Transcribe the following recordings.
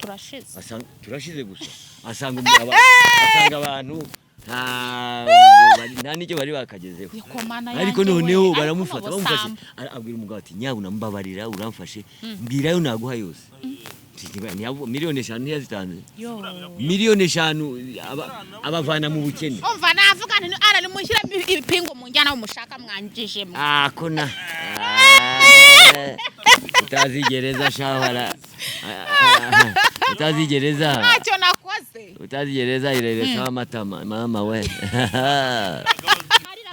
turashize turashize gusa asanga abantu nta nicyo bari bakagezeho ariko noneho baramufata bamufashe abwira umugabo ati nyabuna mbabarira uramfashe mbwirayo naguha yose miliyoni 5 ntiyazitanze miliyoni 5 abavana mu bukene umva navuga nti ara nimushyira ibipingo mu njyana umushaka mwanjije mwe kona utazigereza shawara utazigereza ntacyo nakoze utazigereza ireresa amatama mama we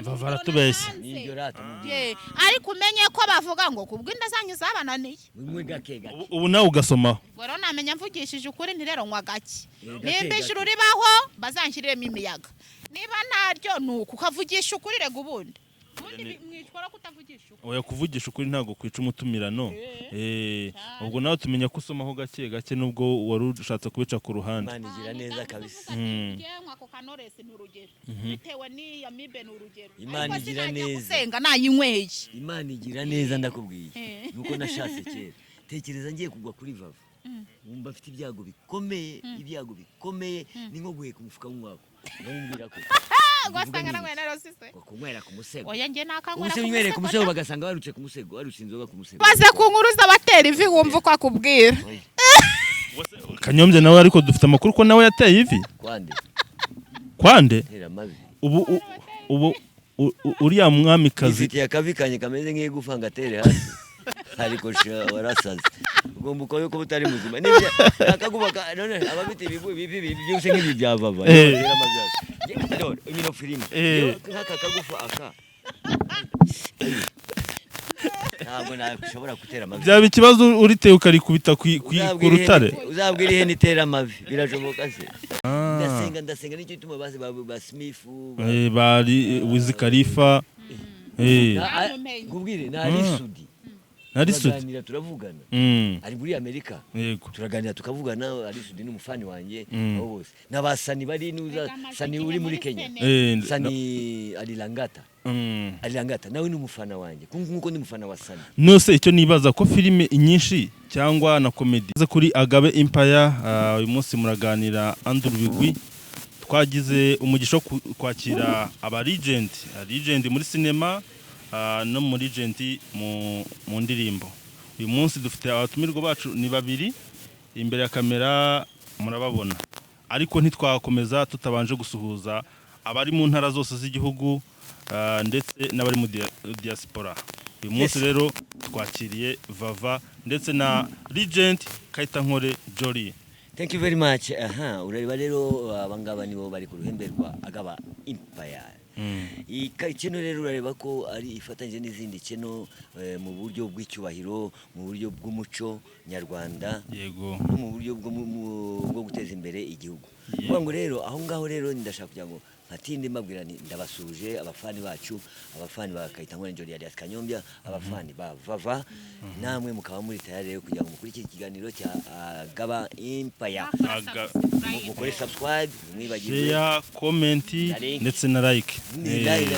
bavara tubese ariko umenye ko bavuga ngo kubwinda zanyu zabananiye mwe gake ubu nawe ugasoma rero namenya mvugishije ukuri ntirero nywa gake nimbishira uribaho bazanshiriremo imiyaga niba naryo nuko ukavugisha ukuri rega ubundi mwitwara kutavugisha ukuri oya kuvugisha ukuri ntago kwica umutumirano ubwo nawe tumenya ko usomaho gake nubwo wari ushatse kubica ku ruhande Imana igira neza kabisa ngenkwa ko Knowless ni urugero bitewe ni Amibe ni urugero Imana igira neza gusenga nayinyweye Imana igira neza ndakubwiye nuko nashatse kera tekereza ngiye kugwa kuri Vava wumva afite ibyago bikomeye ni nko guheka umufuka w'umwako nkumbwira ko gwasanga na mwene rosise kunywera ku musego oya nge nakanywera umunywere ku musego bagasanga baruce ku musego barusha inzoga ku musego baze kunkuruza batera ivi wumva uko akubwira Kanyombye nawe ariko dufite amakuru ko nawe yateye ivi kwande ubu uriya mwamikazi ifite akavikanye kameze nk'igufa ngatere hasi ariko warasaze ugomba uko yuko butari muzima nibyo akagubaka none abafite ibibi byose nk'ibi bya Vava rero amazi rero imino filime nkaka kagufa aka ntabwo nashobora gutera amavi byaba ikibazo uriteye ukarikubita ku rutare uzabwira ihene itera amavi birashoboka se ndasenga nicyo gituma ba Smith bari Wiz Khalifa kubwire nari Sudi turaganira turavugana ari muri Amerika turaganira tukavugana ari Sudi n'umufani wanjye abo bose n'abasani bari nuza sani uri muri Kenya sani Alilangata nawe n'umufana wanjye nkuko ndi mufana wa Sani nose icyo nibaza ko filime nyinshi cyangwa na comedy kuri Agabe Empire uyu munsi muraganira Andrew Bigwi twagize umugisho kwakira aba legend muri cinema no muri legend mu ndirimbo uyu munsi dufite abatumirwa bacu ni babiri imbere ya kamera murababona ariko ntitwakomeza tutabanje gusuhuza abari mu ntara zose z'igihugu ndetse n'abari mu diaspora uyu munsi rero twakiriye Vava ndetse na legend Kayitankore Jolie. Thank you very much. Urareba rero abangaba nibo bari ku ruhembe rwa Agaba Empire. Ikino rero urareba ko ari ifatanyije n'izindi kino mu buryo bw'icyubahiro mu buryo bw'umuco nyarwanda yego mu buryo bwo guteza imbere igihugu. Ngo rero aho ngaho rero ndashaka kugira ngo Hatinde mbabwira ni ndabasuje abafani bacu abafani ba Kayitankore Jolie alias Kanyombya abafani ba Vava namwe mukaba muri tayari rero kugira ngo mukurikire ikiganiro cya Agaba Empire mukore subscribe mwibagirwe share comment ndetse na like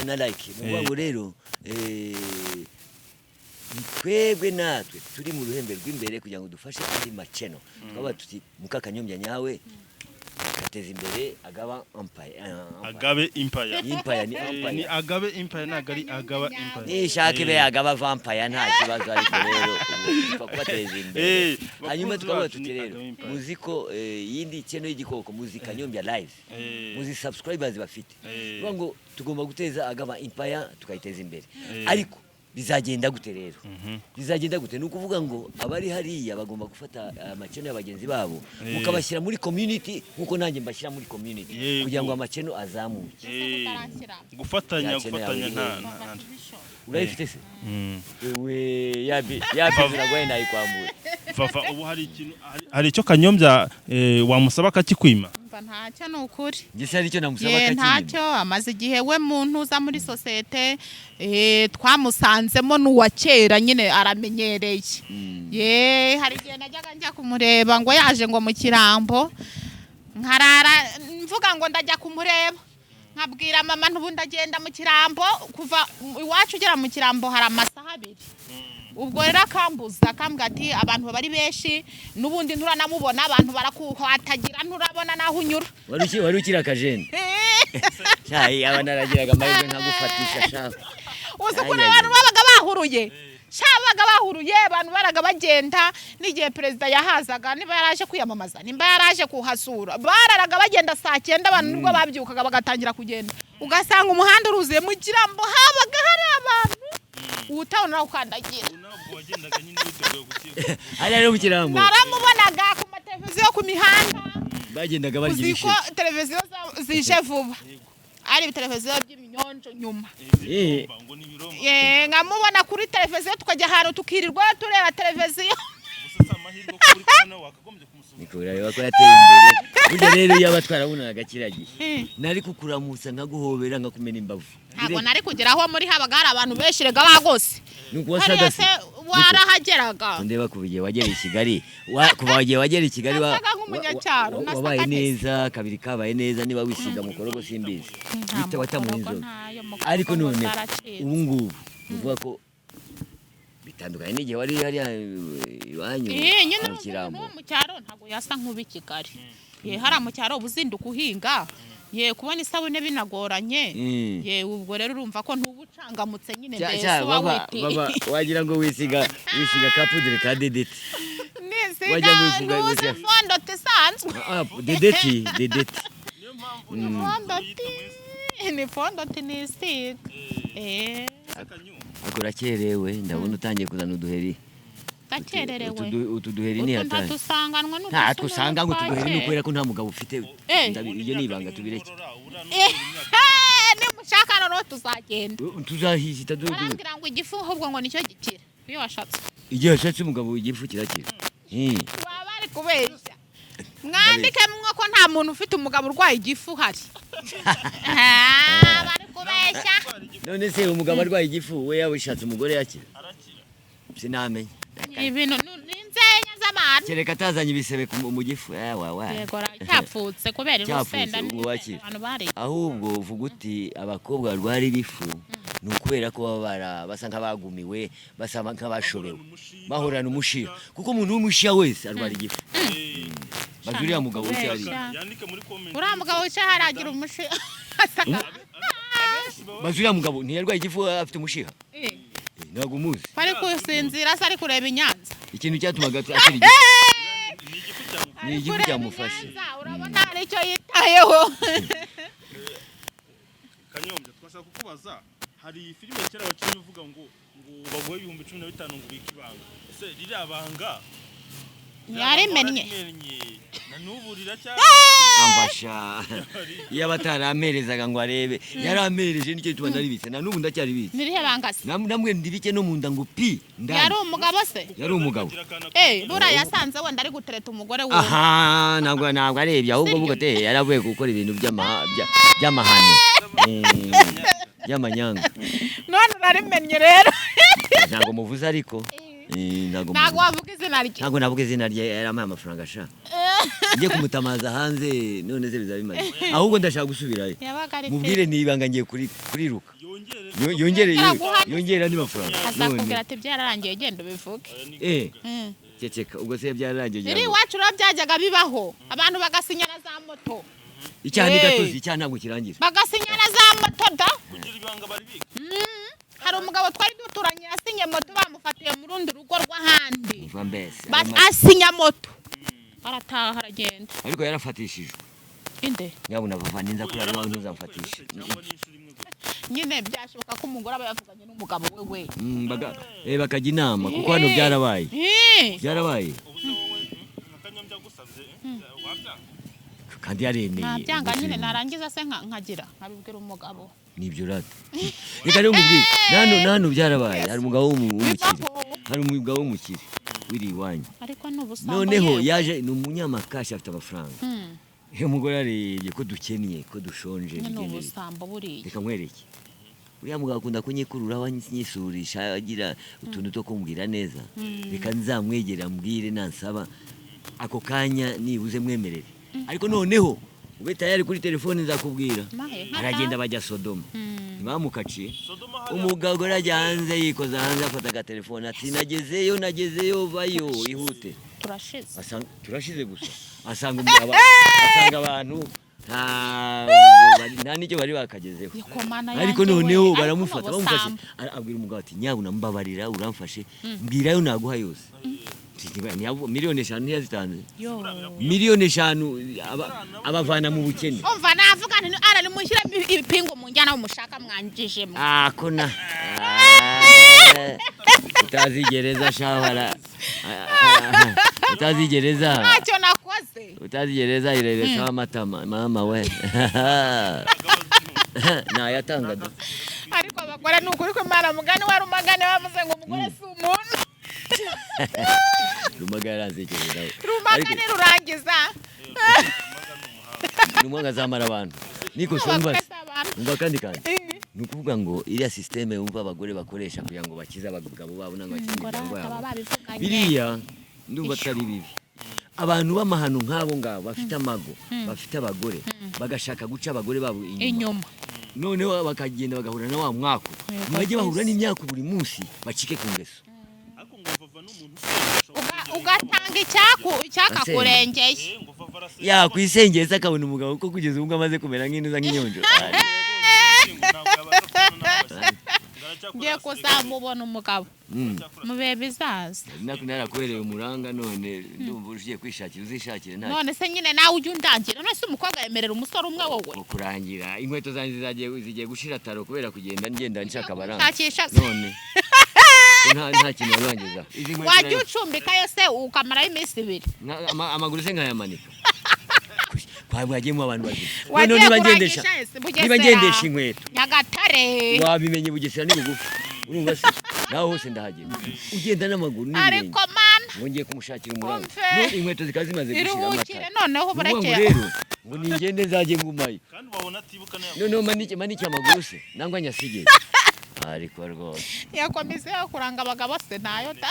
na like ngo rero twebwe natwe turi mu ruhembe rw'imbere kugira ngo dufashe andi maceno twaba tuti muka Kanyombya nyawe kateza imbere Agaba Empire Agabe Empire ni Agabe Empire nagari Agaba Empire ni shake be Agaba Vampire nta kibazo ariko rero kubateza imbere hanyuma tukaba tuti rero muziko yindi keno y'igikoko muzika Kanyombya live muzi subscribers bafite ngo tugomba guteza Agaba Empire tukayiteza imbere ariko bizagenda gute rero bizagenda gute nukuvuga ngo abari hariya bagomba gufata amaceno y'abagenzi babo mukabashyira muri community nkuko nanjye mbashyira muri community kugira ngo amaceno azamuke gufatanya nta urayifite se we yabivuga ngo yenda ikwambuye Vava ubu hari icyo Kanyombya wamusaba akakikwima ntacyo nukuri gisa aricyo namusaba akakikwima ntacyo amaze igihe we muntu uza muri societe twamusanzemo n'uwa kera nyine aramenyereye hari igihe najyaga njya kumureba ngo yaje ngo mu kirambo nkarara mvuga ngo ndajya kumureba nkabwira mama ntubundi agenda mu Kirambo kuva iwacu ugera mu Kirambo hari amasaha 2 ubwo rero akambwira ati abantu bari benshi nubundi nturanamubona abantu barakuhatagira nturabona naho unyura wari ukira akajene cyayi abana aragiraga amahirwe ntagufatisha shaka uzukura abantu babaga bahuruye shabaga bahuruye abantu baraga bagenda n'igihe president yahazaga niba yaraje kwiyamamaza nimba yaraje kuhasura bararaga bagenda saa 9 abantu nubwo babyukaga bagatangira kugenda ugasanga umuhanda uruzuye mu Kirambo habaga hari abantu utabona ukandagira nabwo wagendaga nyine biteguye gukira ari ari mu Kirambo naramubonaga ku mateleviziyo ku mihanda bagendaga barya uziko televiziyo zije vuba ari televiziyo by'iminyonjo nyuma nkamubona kuri televiziyo tukajya ahantu tukirirwa tureba televiziyo nikora rero ko yateye imbere uje rero yabatwara bunaga kiragiye nari kukuramutsa nkaguhobera ngakumena imbavu ntabwo nari kugeraho muri habaga hari abantu benshi rega bagose nuko wasadase warahageraga ndeba kubigiye wagera i Kigali kuva wagera i Kigali wabaye neza kabiri kabaye neza niba wisiga mukorogo simbizi bita watamurinzo ariko none ubu ngubu uvuga ko bitandukanye n'igihe wari hari iwanyu mu Kirambo mu cyaro ntago yasa nk'ubi Kigali hari mu cyaro ubuzinduka uhinga kubona isabune binagoranye ubwo rero urumva ko ntubucangamutse nyine mbese wawiti wagira ngo wisiga kapudire ka dedeti wajya ngo fondo tisanzwe dedeti ni fondo tinisiga akora kerewe ndabona utangiye kuzana uduheri utuduheri ni hatari tusanganwa tusanga ngo utuduheri nukwera ko nta mugabo ufite iyo nibanga tubireke nimushaka rero tuzagenda tuzahita ngira ngo igifu ahubwo ngo nicyo gikira iyo washatse igihe washatse umugabo igifu kirakira baba bari kubeshya mwandike mwo ko nta muntu ufite umugabo urwaye igifu hari bari kubeshya none se umugabo arwaye igifu we yabishatse umugore yakira sinamenye ibintu n'inzenya z'abantu kereka atazanye ibisebe mu gifu yego cyapfutse kubera urusenda abantu bari ahubwo uvuga uti abakobwa barwara ibifu nukubera ko baba basa nk'abagumiwe basa nk'abashobewe bahorana umushiha kuko umuntu w'umushiha wese arwara igifu bazuriya mugabo wese ari uriya mugabo wese haragira umushiha bazuriya mugabo ntiyarwaye igifu afite umushiha ntabwo umuzi bari kusinzira se ari kureba inyanza ikintu cyatumaga akiri ni igifu cyamufashe urabona hari icyo yitayeho Kanyombya twashaka kukubaza hari filime kera waciye uvuga ngo baguhe 15,000 ngo bikibanga ese riri banga yarimennye na nubu riracyari ambasha yabataramerezaga ngo arebe yaramereje nicyo tubana ribitse na nubu ndacyari bitse nirihe bangase namwe ndibike no munda ngo pi ndani yari umugabo se yari umugabo bura yasanze wenda ari gutereta umugore we ntabwo arebye ahubwo vuga te yaravuye gukora ibintu by'amahano y'amanyanga none urarimennye rero ntabwo muvuze ariko ntabwo wavuga izina rye ntabwo navuga izina rye yaramaye amafaranga sha ngiye kumutamaza hanze none se biza bimaze ahubwo ndashaka gusubirayo mubwire nibanga ngiye kuriruka yongera ni mafaranga azakubwira ati byararangiye genda ubivuge ceceka ubwo se byararangiye iri iwacu byajyaga bibaho abantu bagasinyana za moto icyane gatozi icyaha ntabwo kirangira bagasinyana za moto da kugira ibanga bari biga hari umugabo twari duturanye asinye moto bamufatiye mu rundi rugo rw'ahandi asinya moto arataha aragenda ariko yarafatishijwe inde nyabuna bava ninza kuri ari wawe ntuzamfatishe nyine byashoboka ko umugore aba yavuganye n'umugabo we bakajya inama kuko hano byarabaye kandi yaremeye nabyanga nyine narangiza se nkagira nkabibwira umugabo nibyo rata reka rero mubwire nano byarabaye hari umugabo w'umukire wiri iwanyu ariko n'ubusambo noneho yaje ni umunyamakashi afite amafaranga umugore arebye ko dukennye ko dushonje n'ubusambo buriya reka nkwereke uriya mugabo akunda kunyikururaho anyisurisha agira utuntu two kumbwira neza reka nzamwegera mbwire nansaba ako kanya nibuze mwemerere ariko noneho ube tayari kuri telefone nzakubwira Mahe, aragenda bajya Sodoma ntibamukaciye Sodoma umugabo arajya hanze yikoza hanze afata agatelefone ati nagezeyo bayo ihute turashize turashize gusa asanga abantu nta n'icyo bari bakagezeho ariko noneho baramufata bamufashe abwira umugabo ati nyabuna mbabarira uramfashe mbwirayo naguha yose miliyoni 5 ntiyazitanze miliyoni 5 abavana mu bukene umva navuga nti ara nimushyira ibipingo mu njyana umushaka mwanjije mwe kona utazigereza shawara utazigereza ntacyo nakoze utazigereza ireresa amatama mama we nayatanga da ariko abagore n'ukuri ko Imana mugani wari umagane bavuze ngo umugore si umuntu Rumagara zikira rumagane rurangiza Rumagara zamara abantu niko somba umva kandi nukuvuga ngo iriya systeme umva abagore bakoresha kugira ngo bakize abagabo babo n'abakiryango yabo biriya ndumva atari bibi abantu b'amahano nk'abo ngabo bafite amago bafite abagore bagashaka guca abagore babo inyuma noneho bakagenda bagahura na wa mwako bajye bahura n'imyaka buri munsi bacike ku ngeso ugatanga icyakakurengeye yakwisengeza akabona umugabo ko kugeza ubwo amaze kumera nk'intuza nk'inyonjo ngiye kuzamubona umugabo mu bihe bizaza narakwereye umuranga none ndumva ugiye kwishakira uzishakire nta none se nyine nawe ujya undangira none se umukobwa yemerera umusore umwe wowe kurangira inkweto zanjye zigiye gushira taro kubera kugenda ngenda nshaka baranga none nta kintu warangiza wajya ucumbikayo se ukamarayo iminsi 2 amaguru se nkayamanika kwabwagemo abantu bazima none niba ngendesha inkweto Nyagatare wabimenye Bugesera ni bugufi urumva se naho hose ndahagenda ugenda n'amaguru n'ibirenge ariko mana wongeye kumushakira umuranga inkweto zikazimaze gushira iruhukire noneho burekeye rero ngo ningende zaje ngumaye kandi wabona atibuka nayo noneho manike amaguru se nangwa nyasige ariko rwose yakomeze kuranga abagabo se nayo da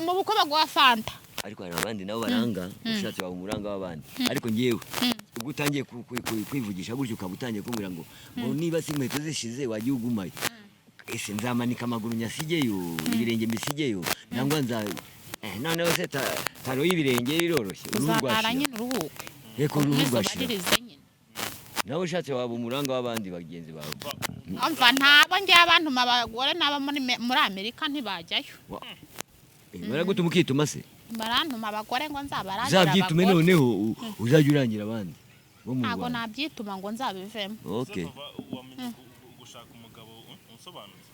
mu buko bagwa fanta ariko hari abandi nabo baranga ushatse wa umuranga w'abandi ariko ngiyewe ubwo utangiye kwivugisha gutyo ukabutangiye kumbwira ngo niba si inkweto zishize wagiye ugumaye ese nzamanika amaguru nyasigeyo ibirenge mbisigeyo nangwa noneho se taro y'ibirenge iroroshye uzakara nyine uruhuke reko uruhurwashira nawe ushatse waba umuranga w'abandi bagenzi bawe umva ntabo ngiye abantu abagore n'aba muri Amerika ntibajyayo baragutuma ukituma se barantuma abagore ngo nzabarangira zabyitume noneho uzajya urangira abandi ntago nabyituma ngo nzabivemo okay gushaka umugabo usobanutse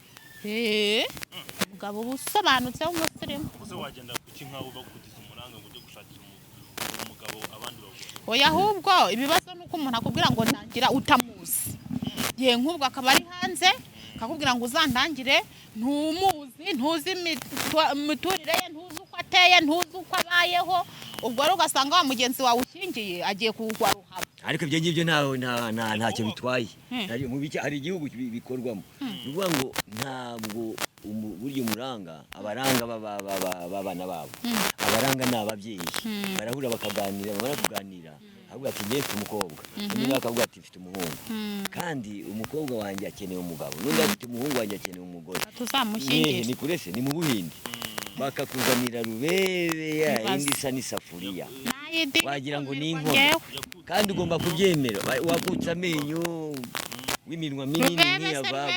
umugabo usobanutse w'umusirimu uze wagenda kuki nkawe bakugize umuranga ngo ujye gushakira umugabo abandi bagore oya ahubwo ibibazo nuko umuntu akubwira ngo ndangira utamuzi ye nk'ubwo akaba ari hanze akakubwira ngo uzandangire ntumuzi ntuzi imiturire ye ntuzi uko ateye ntuzi uko abayeho ubwo rero ugasanga wa mugenzi wawe ushingiye agiye kugwa ruhaba ariko ibyo ngibyo ntacyo bitwaye hari igihugu bikorwamo ni ukuvuga ngo ntabwo burya umuranga abaranga b'abana babo abaranga ni ababyeyi barahura bakaganira bamara kuganira ahubwo ati ngiye mfite umukobwa undi akavuga ati mfite umuhungu kandi umukobwa wanjye akeneye umugabo n'undi afite umuhungu wanjye akeneye umugore tuzamushyingira ni kurese ni mu Buhindi bakakuzanira rubebe indi isa n'isafuriya wagira ngo ni inkono kandi ugomba kubyemera wakutse amenyo w'iminwa minini nk'iyavava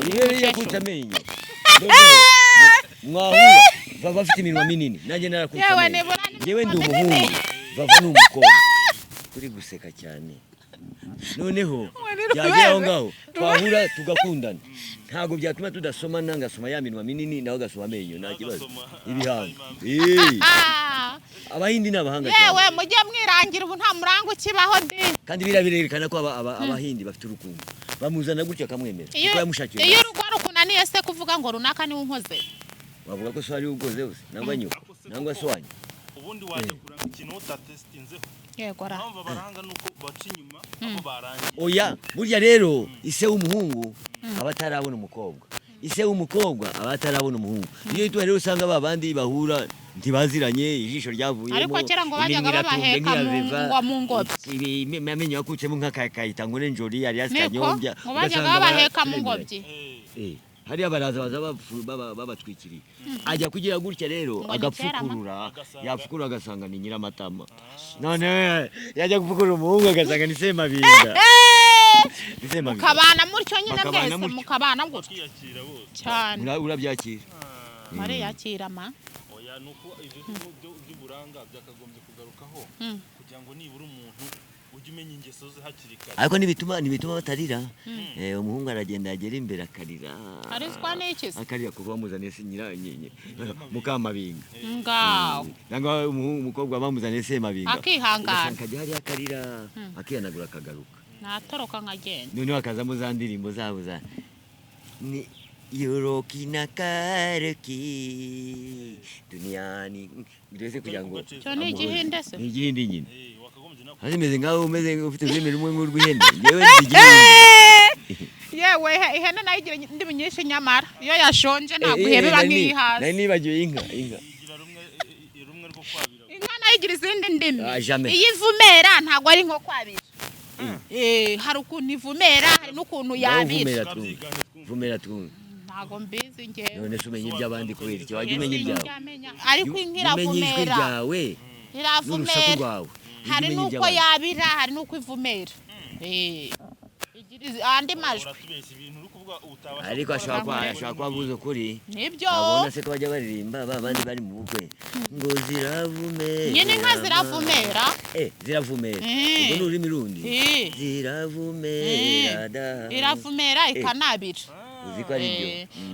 rubebe yakutse amenyo mwahura baba bafite iminwa minini nanjye narakutse amenyo ngewe ndi umuhungu bava n'umukobwa kuri guseka cyane noneho byagera aho ngaho twahura tugakundana ntago byatuma tudasomana ngasoma ya minwa minini nawe gasoma amenyo nta kibazo ibihanga abahindi n'abahanga cyane yewe mujye mwirangira ubu nta muranga ukibaho ndi kandi birabirerekana ko abahindi bafite urukundo bamuzana gutyo akamwemera kuko yamushakiye iyo urugo rukunaniye se kuvuga ngo runaka niwe unkoze bavuga ko so ari ugoze wose nangwa nyoko nangwa so wanyu ubundi waje kuranga ikintu utatestinzeho yego ra mpamvu baranga nuko baca inyuma abo barangiye oya burya rero ise w'umuhungu aba atarabona umukobwa ise w'umukobwa aba atarabona umuhungu niyo ituma rero usanga babandi bahura ntibaziranye ijisho ryavuyemo ariko kera ngo bajyaga babaheka mu ngobyi amenyo yakutsemo nk'akayita ngo n'injori yari yasikanyombya ngo bajyaga babaheka mu ngobyi hariya baraza babatwikiriye ajya kugira gutya rero agapfukurura yapfukurura agasanga ni nyiramatama none yajya gupfukurura umuhungu agasanga ni semabinga mukabana mutyo nyine mwese mukabana gutyo cyane urabyakira mariyakira ma nuko ibyo by'uburanga byakagombye kugarukaho kugira ngo nibura umuntu ujye umenya ingeso ze hakiri kare ariko nibituma batarira umuhungu aragenda yagera imbere akarira arizwa n'iki akarira kuko bamuzaniye se nyiranyenye mukamabinga ngaho nangwa umukobwa bamuzaniye se mabinga akihangana akajya hari akarira akihanagura akagaruka natoroka nkagenda noneho akazamo za ndirimbo zabo za ni Yorokina kareki duniani ndetse kugira ngo cyo ni igihinde se ni igihinde nyine hazimeze ngaho umeze ufite ururimi rumwe nk'urw'ihene yewe igihinde yewe ihene nayo igira indimi nyinshi nyamara iyo yashonje ntabwo ihebeba nk'ihaze nari nibagiwe inka inka nayo igira izindi ndimi jamais iyo ivumera ntabwo ari nko kwabira hari ukuntu ivumera hari n'ukuntu yabira vumera twumva ntago mbizi ngewe none se umenya iby'abandi kubera iki wajya umenya ibyawe ariko inka iravumera iravumera hari n'uko yabira hari n'uko ivumera andi majwi ariko ashobora kuba avuze ukuri nibyo abona se ko bajya baririmba babandi bari mu bukwe ngo ziravumera nyine inka ziravumera ziravumera ubwo ni ururimi rundi ziravumera iravumera ikanabira uzi ko ari byo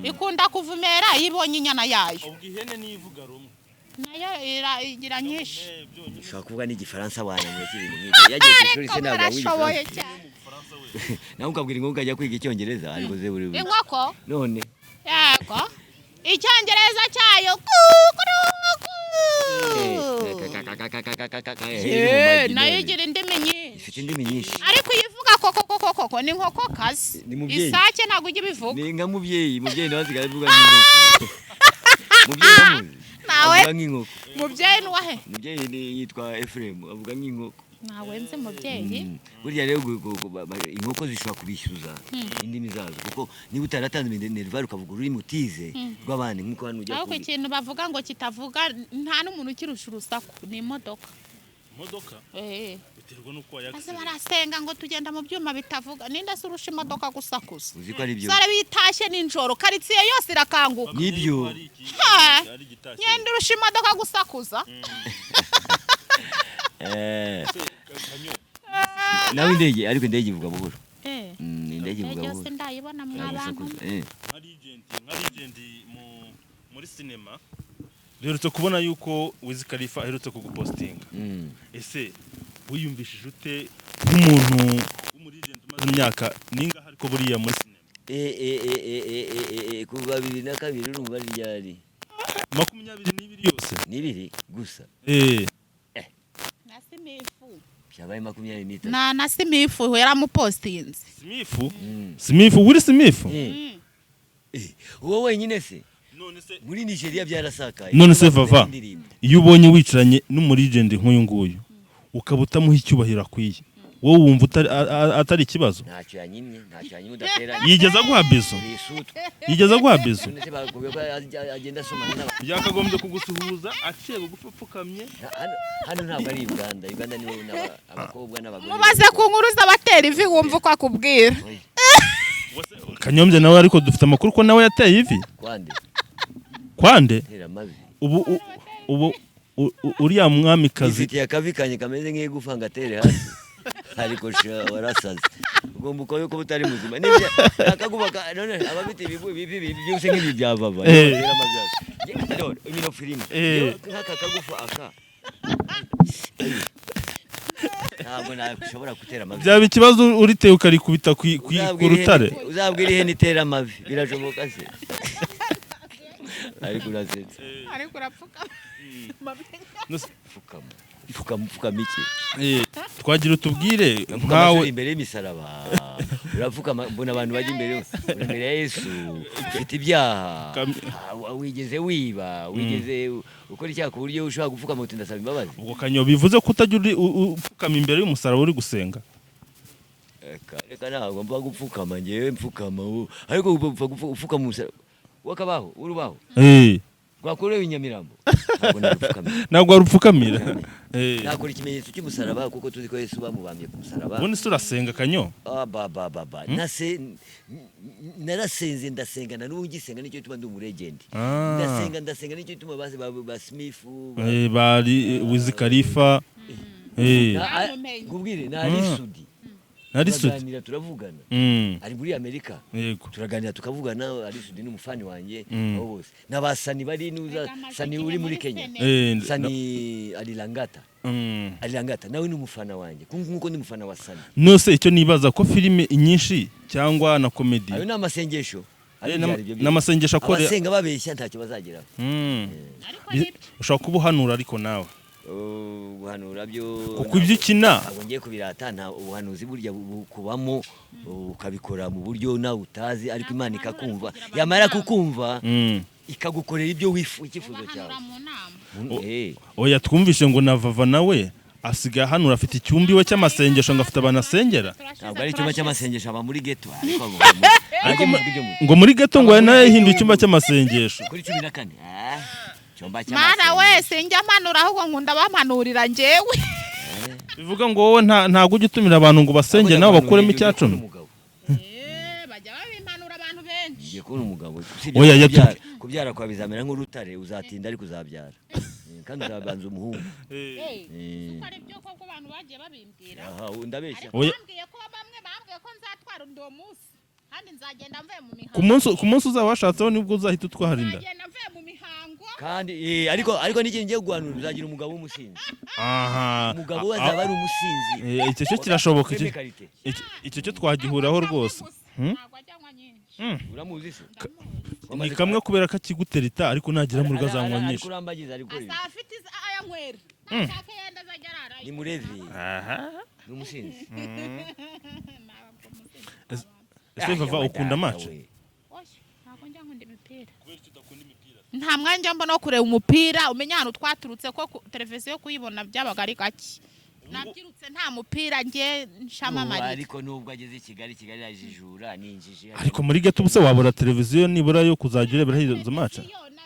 ikunda kuvumera yibonye inyana yayo ubwo ihene nivuga rumwe nayo igira nyinshi ushobora kuvuga n'igifaransa wana muri ibintu nk'ibyo yagiye ku ishuri se ntabwo arashoboye cyane nawe ukabwira inkoko ajya kwiga icyongereza ariko ze buri inkoko none yego icyongereza cyayo nayo igira indimi nyinshi ifite indimi nyinshi ariko iyivuga koko ni inkoko kazi isake ntabwo ujya ibivuga ni nka mubyeyi nawe asigaye avuga nk'inkoko mubyeyi nawe avuga nk'inkoko mubyeyi ni uwahe mubyeyi yitwa Ephraim avuga nk'inkoko nawe nzi mubyeyi burya rero inkoko zishobora kubishyuza indimi zazo kuko niba utaratanze minerval ukavuga ururimi utize rw'abandi nk'uko hano ujya ariko ikintu bavuga ngo kitavuga nta n'umuntu ukirusha urusaku ni imodoka biterwa n'uko ase barasenga ngo tugenda mu byuma bitavuga ninde se urusha imodoka gusakuza uzi ko ari byo sare bitashye ninjoro karitsiye yose irakanguka nibyo nyenda urusha imodoka gusakuza nawe indege ariko indege ivuga buhoro indege ivuga buhoro yose ndayibona mwabantu nka legend muri cinema duherutse kubona yuko Wiz Khalifa aherutse kugupostinga ese wiyumvishije ute nk'umuntu w'umuri legend umaze imyaka ningahe ariko buriya muri cinema kuva 2002 urumva ryari 22 yose nibiri gusa nasimifu byabaye 23 na simifu yaramupostinze Simifu Will Simifu wowe wenyine se muri Nigeria byarasakaye none se Vava iyo ubonye wicaranye n'umuri legend nk'uyu nguyu ukaba utamuha icyubahiro akwiye wowe wumva atari ikibazo ntacyo yanyimye udatera yigeza guha bizo agenda asoma n'abandi byakagombye kugusuhuza aciye gupfukamye hano ntabwo ari Uganda niwe abakobwa n'abagore mubaze ku nkuru z'abatera ivi wumva uko akubwira Kanyombya nawe ariko dufite amakuru ko nawe yateye ivi kwande ubu uriya mwamikazi ifite akavikanye kameze nk'igufa ngatere hasi ariko warasaze ugomba uko yuko butari muzima nibyo akaguba none abafite ibibi byose nk'ibi byavava imino filime nk'aka kagufa aka ntabwo nashobora gutera amavi byaba ikibazo uriteye ukarikubita ku rutare uzabwira ihene itera amavi birashoboka se ariko urasetsa ariko urapfukama pfukama Mfukama iki? Twagira utubwire nkawe imbere y'imisaraba urapfukama mbona abantu bajya imbere ya Yesu ufite ibyaha wigeze wiba wigeze ukora icyaha ku buryo ushobora gupfukama uti ndasaba imbabazi. Ubwo Kanyo bivuze ko utajya upfukama imbere y'umusaraba uri gusenga. Reka ntabwo mva gupfukama ngewe mfukama ariko upfukama umusaraba wakabaho urubaho rwakorewe inyamirambo ntabwo warupfukamira. nakora ikimenyetso cy'umusaraba kuko tuzi ko Yesu bamubambye ku musaraba. Ubundi se urasenga Kanyo? Narasenze ndasengana n'ubu ngisenga nicyo gituma ndi umuregende. Ndasenga nicyo gituma ba Smith bari Wiz Khalifa kubwire na Arisudi turavugana ari muri Amerika turaganira tukavugana. Arisudi ni umufani wanjye abo bose n'abasani bari nuza sani uri muri Kenya sani Alilangata nawe ni umufana wanjye nkuko ndi umufana wa Sani. Nose icyo nibaza ko filime nyinshi cyangwa na comedy ayo n'amasengesho n'amasengesho akora abasenga babeshya ntacyo bazageraho. Ushobora kubuhanura ariko nawe guhanura byo kuko ibyo ukina ntabwo ngiye kubirata. nta ubuhanuzi burya kubamo ukabikora mu buryo nawe utazi ariko Imana ikakumva yamara kukumva ikagukorera ibyo icyifuzo cyawe. Oya twumvishe ngo na Vava nawe asigaye hano afite icyumba iwe cy'amasengesho ngo afite abanasengera. Ntabwo ari icyumba cy'amasengesho aba muri ghetto ngo muri ghetto ngo nawe yahinduye icyumba cy'amasengesho kuri 14. Mana wese njya manura ahubwo nkunda bamanurira ngewe. Bivuga ngo wowe ntago ujya utumira abantu ngo basengere nabo bakuremo icyacumi. Bajya babimanura abantu benshi. Ngiye kubona umugabo kubyara kwa bizamera nk'urutare uzatinda ariko uzabyara kandi uzabanza umuhungu. Uko ari byo koko abantu bagiye babimbwira. Ndabeshya. Bambwiye ko bamwe bambwiye ko nzatwara undi munsi kandi nzagenda mvuye mu mihango. Ku munsi uzaba washatseho nibwo uzahita utwarinda. Nzagenda mvuye mu mihango. Kandi ariko n'ikintu ngiye guhanura uzagira umugabo w'umusinzi. Umugabo we azaba ari umusinzi. Icyo cyo kirashoboka icyo cyo twagihuraho rwose. Ntabwo ajyanywa nyinshi. Uramuzi se? Ni kamwe kubera ko akiguterita ariko nagira mu rugo azanywa nyinshi. Azafite ayanywera. Ashaka yenda azajya ni murevi. Ni umusinzi. Ese Vava ukunda match? Ntabwo njya nkunda imipira. Nta mwanya mbona wo kureba umupira umenya hano twaturutse ko televiziyo kuyibona byabaga ari gake. Nabyirutse nta mupira nge nshamamari. Ariko nubwo ageze Kigali yajijura ninjije. Ariko muri ghetto ubuse wabura televiziyo nibura yo kuzajya urebera izo match? Na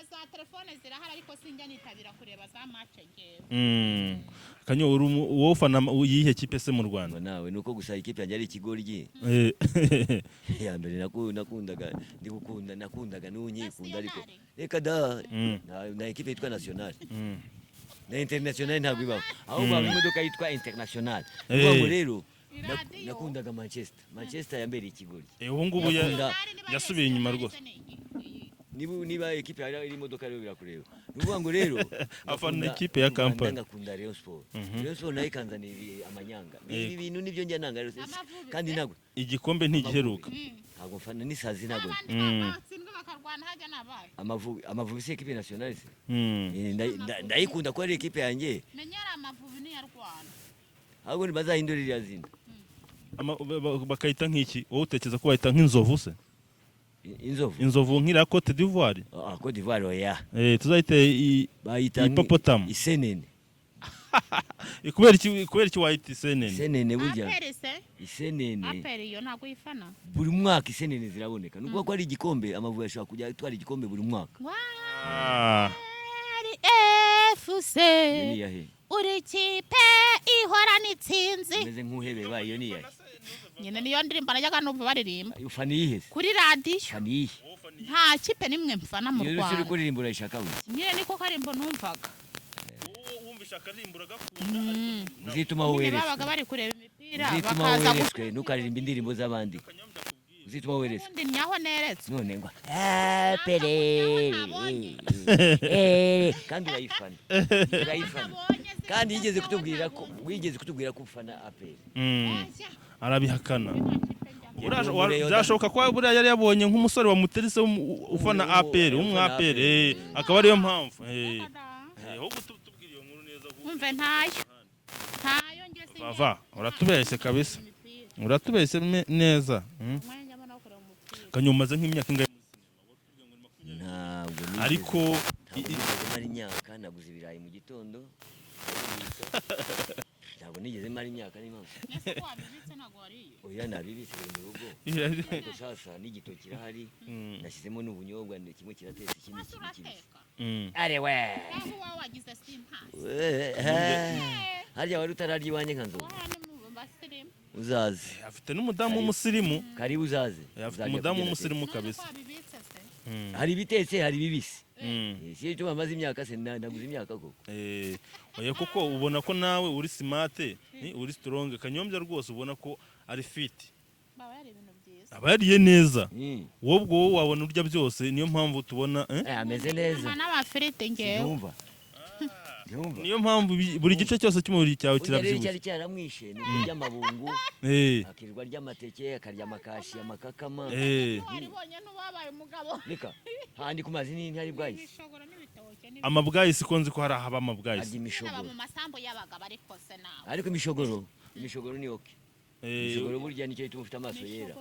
za telefone zirahari ariko sinjya nitabira kureba za match ngewe. Kanyo wowe ufana yihe kipe se mu Rwanda? Nawe nuko gusa ikipe yanjye ari ikigoryi. Ya mbere nakundaga n'unyikunda ariko reka da na ikipe yitwa National. Na International ntabwo ibaho. Aho baba imodoka yitwa International. Ubwo rero nakundaga Manchester yambere ikigoryi. Ubu ngubu yasubiye inyuma rwose. Niba ekipe iri imodoka rero birakureba. Nuvuga ngo rero afana ikipe ya Kampala. Ndakunda Rayon Sport. Rayon Sport nayo ikanzanira amanyanga. Ibi bintu nibyo njya nanga rero kandi ntabwo igikombe ntigiheruka. Ntabwo mfana n'isazi ntabwo. Amavubi se ekipe nationale se. Ndayikunda ko ari ekipe yanjye. Menyera Amavubi ni ya Rwanda. Ahubwo ntibazahindurira izina. Bakayita nk'iki? Wowe utekereza ko bayita nk'inzovu se? Inzovu nk'ira Cote d'Ivoire. Cote d'Ivoire oya. Tuzayite hippopotamu. Isenene. Kubera iki wayita isenene? Isenene burya. Aperese. Isenene. Aperi yo ntago yifana. Buri mwaka isenene ziraboneka. Nuko ko ari igikombe Amavubi ashobora kujya twara igikombe buri mwaka. FC. Ni yahe? Uri kipe ihora nitsinzi. Meze nk'uhebe bayo ni yahe? Nyine niyo ndirimba najyaga numva baririmba. Ufana iyihe? Kuri radio. Fana iyihe? Nta kipe nimwe mfana mu Rwanda. Niyo uri kuririmba urashaka wiki. Nyine niko karimbo numvaga. Wumvisha karimbo uragakunda. Uzituma weretswe. Babaga bari kureba imipira bakaza weretswe ntukaririmba indirimbo z'abandi. Uzituma weretswe. Ndi nyaho neretswe. None ngo pere. Kandi urayifana. Kandi wigeze kutubwira ko ufana aperi. Arabihakana. Byashoboka ko buriya yari yabonye nk'umusore wa muterise ufana aperi umwaperi akaba ariyo mpamvu. Ahubwo tubwire iyo nkuru neza. Umve ntayo. Vava uratubeshye kabisa uratubeshye neza kanyumaze nk'imyaka ingahe ntabwo ariko mara imyaka naguze ibirayi mu gitondo ntabwo nigeze mara imyaka n'impamvu oya nabibitse biri mu rugo ariko sasa n'igitoki kirahari nashyizemo n'ubunyobwa kimwe kiratetse ikindi kibisi arewe harya wari utararya iwanjye nka nzoga uzaze afite n'umudamu w'umusirimu karibu uzaze afite umudamu w'umusirimu kabisa hari ibitetse hari bibisi si cyo bamaze imyaka se naguze imyaka koko oya kuko ubona ko nawe uri smart uri strong kanyombya rwose ubona ko ari fit aba yariye neza wowe ubwo wabona urya byose niyo mpamvu tubona ameze neza n'amafiriti ngewe niyo mpamvu buri gice cyose cy'umubiri cyawe kirabyibushye cyari cyaramwishe ni kurya amabungu akirirwa arya amateke akarya amakashi amakakama waribonye n'ubabaye umugabo reka handi ku mazi ntihari bwahise amabwahisi ko nzi ko hari ahaba amabwahisi arya imishogoro mu masambu y'abagabo ariko se nawe ariko imishogoro ni oke imishogoro burya nicyo gituma ufite amaso yera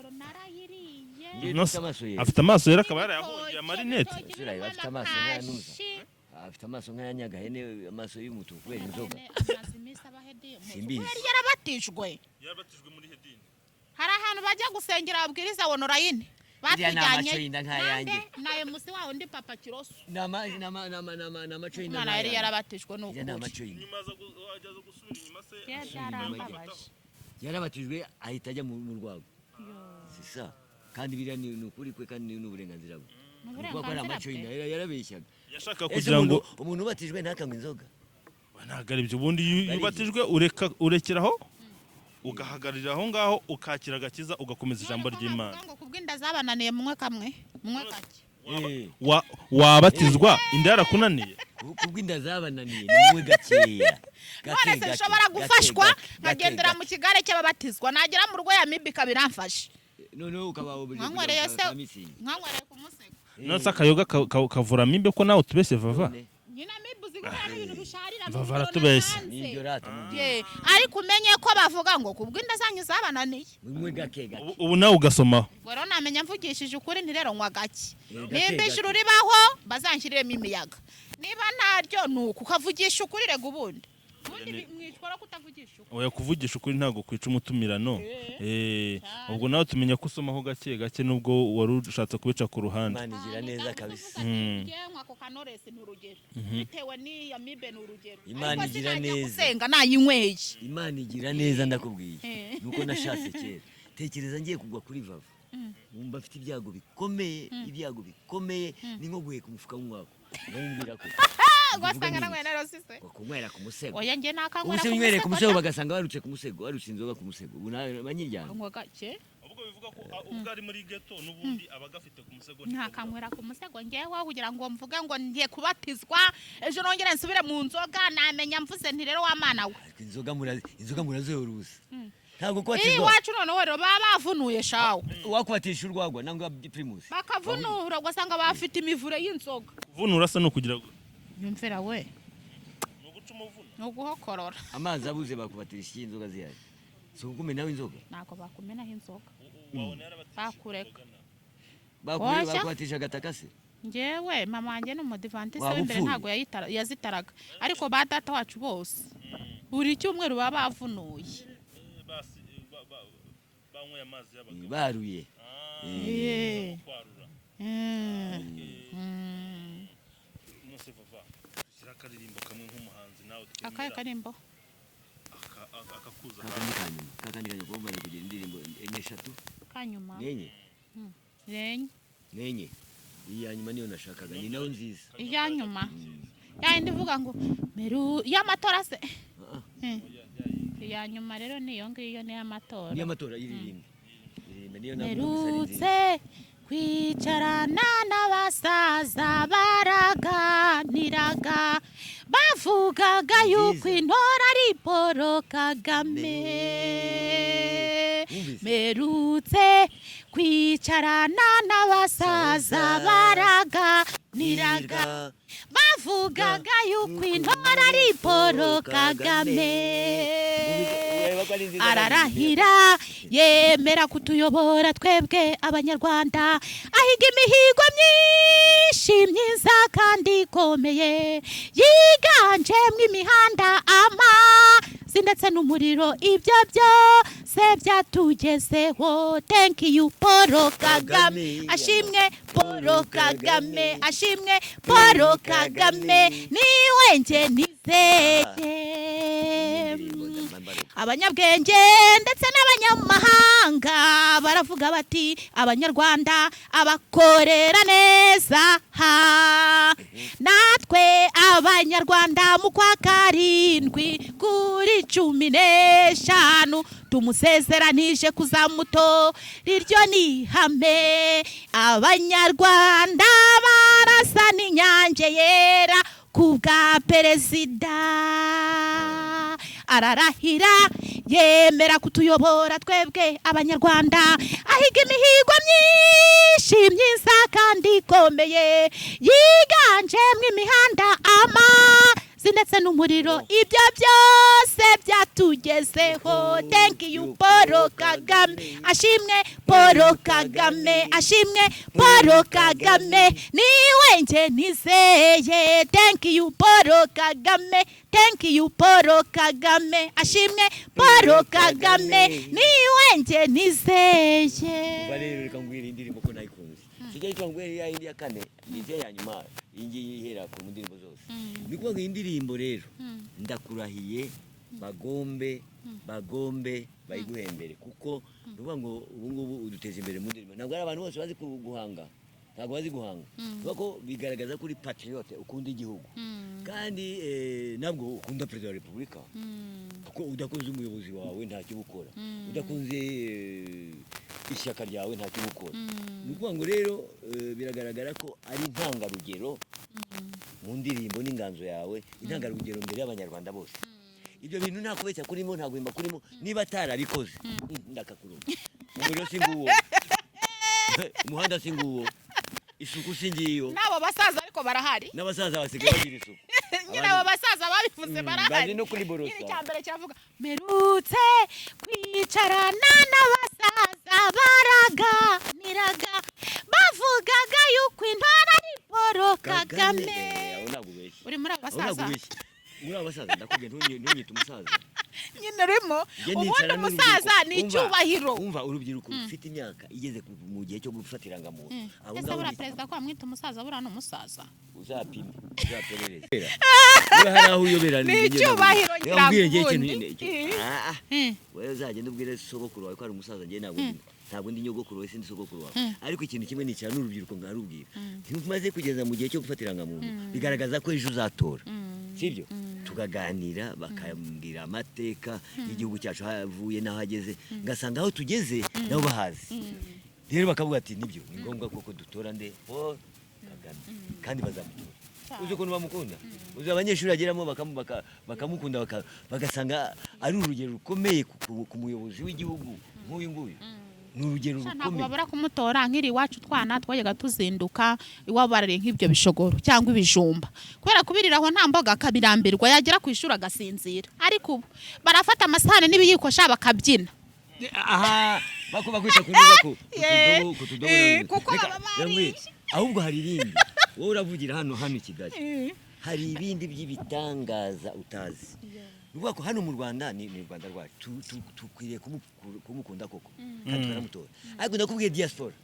afite amaso yera akaba yarayahungiye amarinete afite amaso nk'ayanuza afite amaso nk'ayanyagahene amaso y'umutuku kubera inzoga simbizi yarabatijwe muri hedini hari ahantu bajya gusengera ababwiriza onorayini batujyanye naye musi wawe ndi papa Kiroso n'amaco y'inda umwana yari yarabatijwe n'ukuri nyuma aza gusubira inyuma se yarabatijwe ahita ajya mu rwabo sisa kandi biriya ni ukuri kwe kandi ni uburenganzira bwe kuko ari amaco y'inda yarabeshyaga yashaka kugira ngo umuntu ubatijwe ntakanywe inzoga ntabwo ari byo ubundi iyo ubatijwe urekeraho ugahagararira aho ngaho ukakira agakiza ugakomeza ijambo ry'Imana kubw'inda zabananiye mumwe kamwe mumwe kake wabatizwa inda yarakunaniye kubw'inda zabananiye ni mumwe gakeya none se nshobora gufashwa nkagendera mu kigare cy'ababatizwa nagera mu rugo ya mibi kabiramfashe noneho ukabaho nkanywereye ku musego nose akayoga kavura mibe ko nawe utubeshye Vava nyina mibi uzigura ibintu bisharira Vava aratubeshye ariko umenye ko bavuga ngo kubw'inda zanyu zabananiye mumwe gake ubu nawe ugasoma rero namenya mvugishije ukuri ntirero nywa gake nimba ijuru ribaho bazanshiriremo imiyaga niba ntaryo nuko ukavugisha ukuri rega ubundi mwitwara kutavugisha ukuri oya kuvugisha ukuri ntabwo kwica umutumirano ubwo nawe tumenya ko usomaho gake gake nubwo wari ushatse kubica ku ruhande Imana igira neza kabisa ngewe ko kanoresi ni urugero bitewe n'iya mibe ni urugero Imana igira neza gusenga nayinyweye Imana igira neza ndakubwiye nuko nashatse kera tekereza ngiye kugwa kuri Vava wumva afite ibyago bikomeye ni nko guheka umufuka w'umwako nambwira ko gwasanga na mwene rosise kunywera ku musego oya nge nakanywera ku musego ku musego bagasanga barutse ku musego barutse inzoga ku musego ubu banyiryana ngo gake ubwo bivuga ko ubwo ari muri ghetto n'ubundi abagafite ku musego ntakanywera ku musego ngewe kugira ngo mvuge ngo ngiye kubatizwa ejo nongere nsubire mu nzoga namenya mvuze nti rero w'amana we inzoga murazoruza ntabwo kubatizwa iwacu noneho rero baba bavunuye shawo wakubatisha urwagwa nangwa primus bakavunura ugasanga bafite imivure y'inzoga kuvunura se no kugira yumvira we no guca umuvuno no guhokorora amazi abuze bakubatisha inzoga zihari so kumena nawe inzoga nako bakumenaho inzoga bakureka bakubatisha gatakase ngewe mama wanjye ni umudivantiste w'imbere ntabwo yazitaraga ariko ba data wacu bose buri cyumweru baba bavunuye banyweye amazi y'abagabo baruye nose Vava shyira akaririmbo kamwe nk'umuhanzi nawe akaye karimbo akakuza kakandi kanyuma kuba bari kugira indirimbo eshatu kanyuma nenye iya nyuma niyo nashakaga ni nayo nziza iya nyuma yandi vuga ngo meru y'amatora se iya nyuma rero niyo ngiyo ni y'amatora ni y'amatora iririmbe niyo merutse kwicarana n'abasaza baraganiraga bavugaga yuko intora ari Paul Kagame merutse kwicarana n'abasaza baraganiraga bavugaga yuko intora ari Paul Kagame ararahira yemera kutuyobora twebwe abanyarwanda ahiga imihigo myinshi myiza kandi ikomeye yiganjemo imihanda amazi ndetse n'umuriro ibyo byose byatugezeho thank you Paul Kagame ashimwe Paul Kagame ashimwe Paul Kagame niwe nge nizeye abanyabwenge ndetse n'abanyamahanga baravuga bati abanyarwanda abakorera neza natwe abanyarwanda mu kwa karindwi kuri 15 tumusezeranije kuzamuto riryo ni hame abanyarwanda barasa n'inyange yera kubwa perezida ararahira yemera kutuyobora twebwe abanyarwanda ahiga imihigo myinshi myiza kandi ikomeye yiganjemo imihanda amazi ndetse n'umuriro ibyo byose byatugezeho thank you Paul Kagame ashimwe Paul Kagame ashimwe Paul Kagame niwe nge nizeye thank you Paul Kagame thank you Paul Kagame ashimwe Paul Kagame niwe nge nizeye barero reka ngwira indirimbo ko nayikunze kijya twangwira ya indi ya kane ije ya nyuma ingi ihera ku ndirimbo zose niko indirimbo rero ndakurahiye bagombe bayiguhembere kuko ruvuga ngo ubu ngubu uduteza imbere mu ndirimbo ntabwo ari abantu bose bazi guhanga ntabwo bazi guhanga kuko bigaragaza kuri patriote ukunda igihugu kandi nabwo ukunda perezida wa repubulika kuko udakunze umuyobozi wawe ntacyo gukora udakunze ishyaka ryawe ntacyo gukora ni ukuvuga ngo rero biragaragara ko ari intangarugero mu ndirimbo n'inganzo yawe intangarugero mbere y'abanyarwanda bose ibyo bintu nta kubeshya kurimo nta guhimba kurimo niba atarabikoze ndakakuruma umuriro singuwo umuhanda singuwo isuku singiyo nabo basaza ariko barahari n'abasaza basigaye bagira isuku nyine abo basaza babivuze barahari no kuri borosa icyambere kiravuga merutse kwicarana n'abasaza baraganiraga bavugaga yuko intara ari Paul Kagame uri muri abasaza muri abasaza ndakubwiye ntunyite umusaza nyine remo ubundi umusaza ni icyubahiro umva urubyiruko ufite imyaka igeze mu gihe cyo gufatira ngamuntu abo ngabo uri perezida ko amwita umusaza bura no umusaza uzapime uzaperereza ura haraho uyobera ni icyubahiro ngiravundi wewe uzagenda ubwire sogokuru wawe ko ari umusaza ngiye ntabwo ndi nyogokuru wese ndi sogokuru wawe ariko ikintu kimwe nicara n'urubyiruko ngarubwira ntumaze kugeza mu gihe cyo gufatira ngamuntu bigaragaza ko ejo uzatora sibyo tukaganira bakambwira amateka y'igihugu cyacu havuye naho ageze ngasanga aho tugeze nabo bahazi rero bakavuga ati nibyo ni ngombwa koko dutora nde Paul Kagame kandi bazamutora uzi ukuntu bamukunda uzi abanyeshuri ageramo bakamukunda bagasanga ari urugero rukomeye ku muyobozi w'igihugu nk'uyu nguyu ni urugero rukomeye ntabwo babura kumutora nk'iri iwacu twana twajyaga tuzinduka iwabo barariye nk'ibyo bishogoro cyangwa ibijumba kubera kubiriraho nta mboga akabirambirwa yagera ku ishuri agasinzira ariko ubu barafata amasahane n'ibiyiko sha bakabyina aha bakwita kunuza ku tudobo kuko ahubwo hari irindi wowe uravugira hano i Kigali hari ibindi by'ibitangaza utazi uvuga ko hano mu Rwanda ni Rwanda rwacu tukwiriye kumukunda koko kandi turamutora ariko ndakubwiye diaspora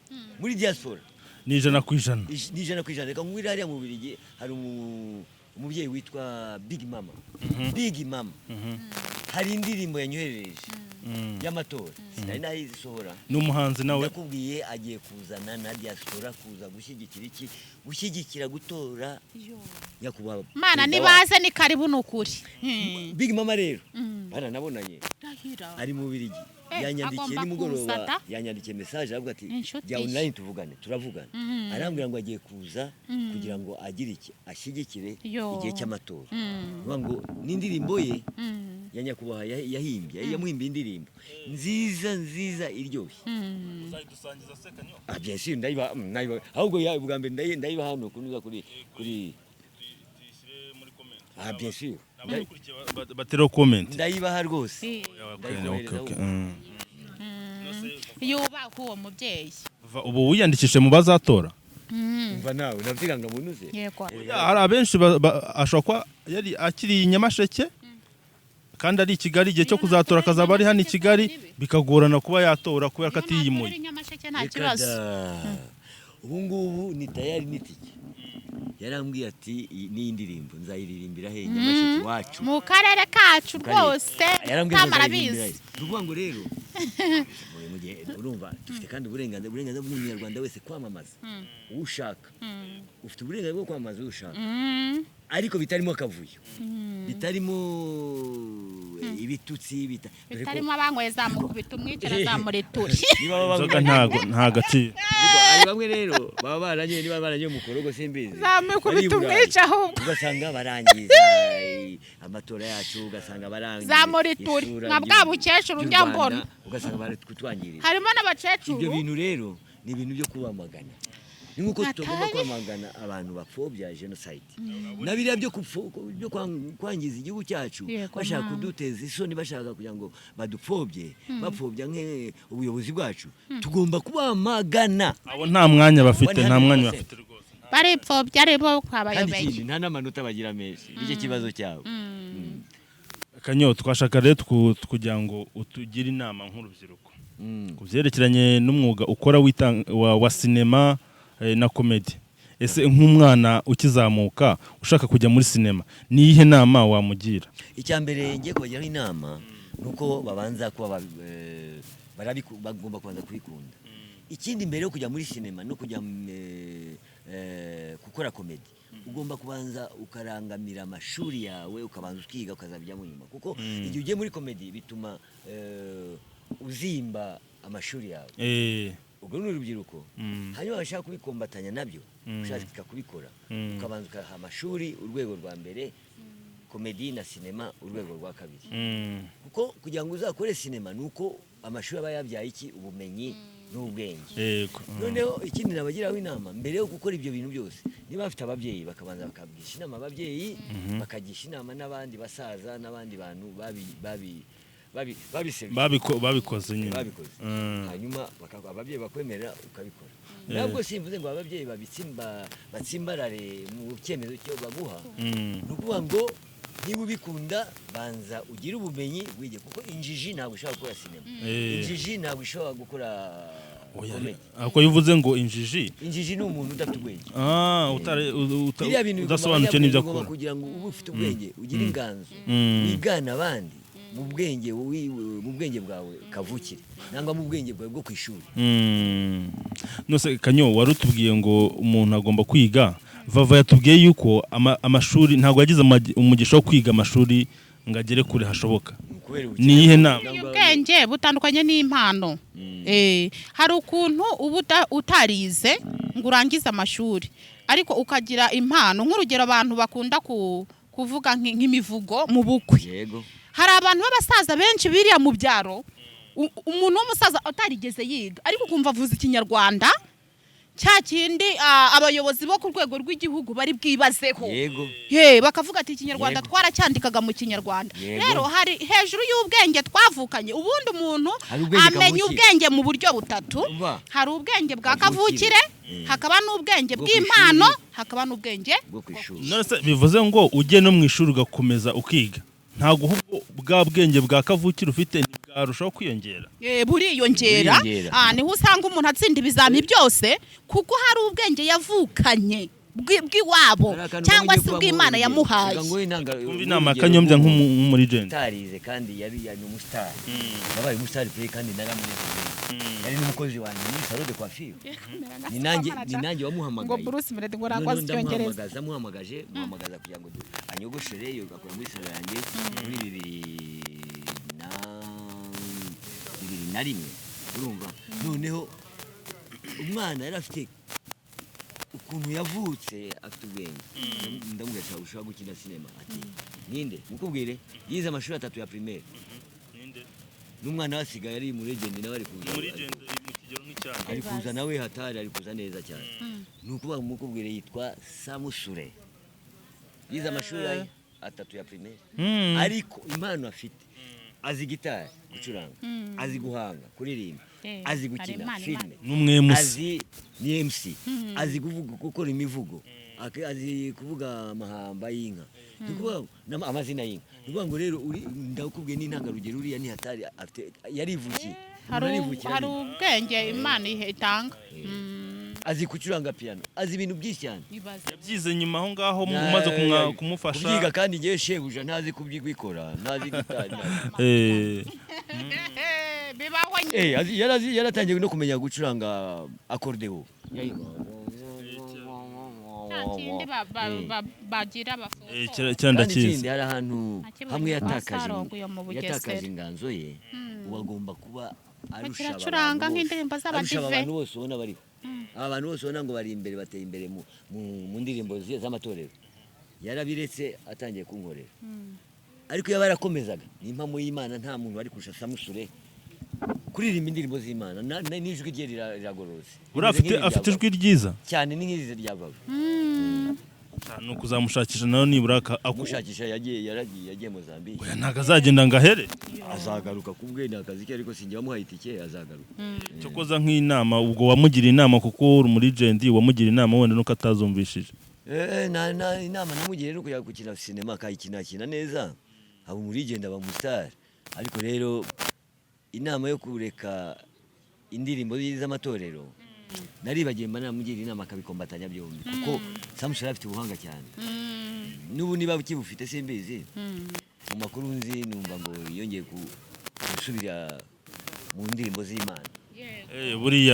muri diaspora ni 100%. Ni 100%. Reka ngwira hariya mu Bubiligi hari umubyeyi witwa Big Mama. Big Mama. Hari indirimbo yanyohereje y'amatora. Sinari nayisohora. N'umuhanzi nawe. Ndakubwiye agiye kuzana na diaspora kuza gushyigikira iki? Gushyigikira gutora. Nyakubahwa. Mana nibaze ni karibu nukuri. Big Mama rero. Bana nabonanye. Ari mu Bubiligi. Yanyandikiye nimugoroba yanyandikiye message avuga ati jya online tuvugane turavugana arambwira ngo agiye kuza kugira ngo agire iki ashyigikire igihe cy'amatora vuga ngo n'indirimbo ye yanyakubaha yahimbye yamuhimbye indirimbo nziza iryoshye uzayidusangiza se kanyo bien sûr ndayiba ahubwo bwa mbere ndayiba hano kunuza kuri tuyishyire muri comment bien sûr batero comment ndayibaha rwose yubaha uwo mubyeyi ubu wiyandikishije mu bazatora umva nawe navuga ngo munuze yego hari abenshi ashobora kuba yari akiri Nyamasheke kandi ari i Kigali igihe cyo kuzatora akazaba ari hano i Kigali bikagorana kuba yatora kubera ko atiyimuye ubu ngubu ni tayari n'itike yarambwiye ati ni indirimbo nzayiririmbira he Nyamasheke wacu mu karere kacu rwose tamarabizi tuvuga ngo rero urumva dufite kandi uburenganzira bw'umunyarwanda wese kwamamaza ushaka ufite uburenganzira bwo kwamamaza ushaka ariko bitarimo akavuyo bitarimo ibitutsi bitarimo abanyweye zamukubita umwicira zamureture inzoga nta gaciro ari bamwe rero baba baranyoye niba baranyoye umukorogo simbizi zamukubita umwica ahubwo ugasanga barangiza amatora yacu ugasanga barangiza zamureture nka bwa bukecuru njya mbona ugasanga baratwangiriza harimo n'abakecuru ibyo bintu rero ni ibintu byo kubamagana ni nkuko tutagomba kwamagana abantu bapfobya genocide nabiriya byo kwangiza igihugu cyacu bashaka kuduteza isoni bashaka kugira ngo badupfobye bapfobya ubuyobozi bwacu tugomba kubamagana abo nta mwanya bafite rwose baripfobya aribo kwabayobeye kandi nta n'amanota bagira menshi nicyo kibazo cyabo Kanyo twashaka rero kugira ngo utugire inama nk'urubyiruko ku byerekeranye n'umwuga ukora wa sinema na comedy ese nk'umwana ukizamuka ushaka kujya muri sinema ni iyihe nama wamugira icya mbere ngiye kubagiraho inama nuko babanza kuba bagomba kubanza kubikunda ikindi mbere yo kujya muri sinema no kujya gukora comedy ugomba kubanza ukarangamira amashuri yawe ukabanza ukiga ukazabijyamo nyuma kuko igihe ugiye muri comedy bituma uzimba amashuri yawe ubwo ni urubyiruko hanyuma bashaka kubikombatanya nabyo ushaka kubikora ukabanza ukaha amashuri urwego rwa mbere komedi na sinema urwego rwa kabiri kuko kugira ngo uzakore sinema nuko amashuri aba yabyaye iki ubumenyi n'ubwenge noneho ikindi nabagiraho inama mbere yo gukora ibyo bintu byose niba bafite ababyeyi bakabanza bakagisha inama ababyeyi bakagisha inama n'abandi basaza n'abandi bantu babikoze nyine hanyuma ababyeyi bakwemerera ukabikora ntabwo simvuze ngo ababyeyi batsimbarare mu cyemezo cyo baguha ni ukuvuga ngo niba ubikunda banza ugire ubumenyi wige kuko injiji ntabwo ishobora gukora sinema injiji ntabwo ishobora gukora komedi ako bivuze ngo injiji ni umuntu udafite ubwenge udasobanukiwe n'ibyo akora kugira ngo ube ufite ubwenge ugire inganzo wigana abandi mu bwenge bwawe kavukire nangwa mu bwenge bwawe bwo ku ishuri nose Kanyo wari utubwiye ngo umuntu agomba kwiga Vava yatubwiye yuko amashuri ntabwo yagize umugisha wo kwiga amashuri ngo agere kure hashoboka ni iyihe nama ubwenge butandukanye n'impano hari ukuntu uba utarize ngo urangize amashuri ariko ukagira impano nk'urugero abantu bakunda kuvuga nk'imivugo mu bukwe hari abantu b'abasaza benshi biriya mu byaro umuntu w'umusaza utarigeze yiga ariko ukumva avuza ikinyarwanda cya kindi abayobozi bo ku rwego rw'igihugu bari bwibazeho bakavuga ati ikinyarwanda twaracyandikaga mu kinyarwanda rero hari hejuru y'ubwenge twavukanye ubundi umuntu amenya ubwenge mu buryo butatu hari ubwenge bwa kavukire hakaba n'ubwenge bw'impano hakaba n'ubwenge bwo ku ishuri bivuze ngo ujye no mu ishuri ugakomeza ukiga ntabwo bwa bwenge bwa kavukire ufite bwarushaho kwiyongera buriyongera niho usanga umuntu atsinda ibizami byose kuko hari ubwenge yavukanye bw'iwabo cyangwa se bw'Imana yamuhaye inama Kanyombya nk'umurigenti utarize kandi yari umusitari yabaye umusitari pe kandi naramunezeze yari n'umukozi wanjye muri salon de coiffure ni nanjye wamuhamagaye ngo Bruce Melody ngo rangwa cyongereza muhamagaza kugira ngo anyogoshere yo gakora muri salon yanjye muri 2001 urumva noneho umwana yari afite ukuntu yavutse afite ubwenge ndamubwira ushobora gukina sinema ati ninde mukubwire yize amashuri 3 ya primaire n'umwana wasigaye ari mu legend nawe ari kuza muri legend mu kigero nk'icyaha ari kuza nawe hatari ari kuza neza cyane nukuba mukubwire yitwa Samusure yize amashuri atatu ya primaire ariko impano afite azi gitari gucuranga azi guhanga kuririmba azi gukina filime azi ni MC azi kuvuga gukora imivugo azi kuvuga amahamba y'inka amazina y'inka nikuvuga ngo rero ndakubwiye n'intangarugero uriya ni hatari yarivukiye hari ubwenge imana itanga azi kucuranga piano azi ibintu byinshi cyane yabyize nyuma aho ngaho umaze kumufasha kubyiga kandi ngiye shebuja ntazi kubyikora ntazi gitari bibaho yaratangiye no kumenya gucuranga accordeon bagira kandi hari ahantu hamwe yatakaje inganzo ye wagomba kuba arusha abantu bose ubona bariho abantu bose ubona ngo bari imbere bateye imbere mu ndirimbo z'amatorero yarabiretse atangiye kunkorera ariko yaba yarakomezaga ni impamo y'Imana nta muntu wari kurusha Samusure kuririmba indirimbo z'Imana n'ijwi rye riragororotse afite ijwi ryiza cyane ni nk'izi ryavaga ni ukuzamushakisha nayo nibura akushakisha yagiye Mozambique ntabwo azagenda ngo ahere azagaruka kubwe ni akazi ke ariko sinjye wamuhaye itike azagaruka cyo koza nk'inama ubwo wamugira inama kuko uri muri legend wamugira inama wenda nuko atazumvishije inama namugire no kujya gukina sinema akayikina neza abo muri legend aba mustar ariko rero inama yo kureka indirimbo z'amatorero naribagiye mba namugira inama akabikombatanya byombi kuko Samusure afite ubuhanga cyane n'ubu niba ukibufite simbizi mu makuru nzi numva ngo yongeye gusubira mu ndirimbo z'Imana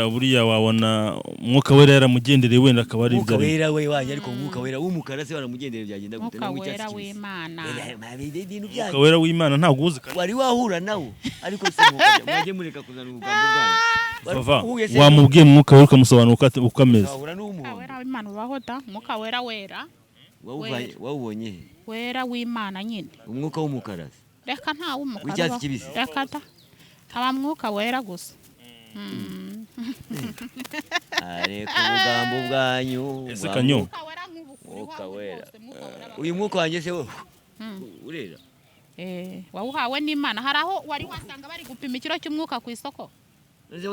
buriya wabona umwuka wera yaramugendereye wenda akaba ari umwuka wera we wanye ariko umwuka wera w'umukara se baramugendereye byagenda gute no wera w'Imana umwuka wera w'Imana ntabwo uzi wari wahura nawo ariko se mwaje mureka kuzana ubugambo bwanyu wamubwiye umwuka wera ukamusobanura uko ameze umwuka wera w'Imana ubahoda umwuka wera wawubonye wera w'Imana nyine umwuka w'umukara reka nta w'umukara w'icyatsi kibisi reka haba mwuka wera gusa ariko ubugambo bwanyu ese kanyo mwuka wera uyu mwuka wanjye se urera wawuhawe n'Imana hari aho wari wasanga bari gupima ikiro cy'umwuka ku isoko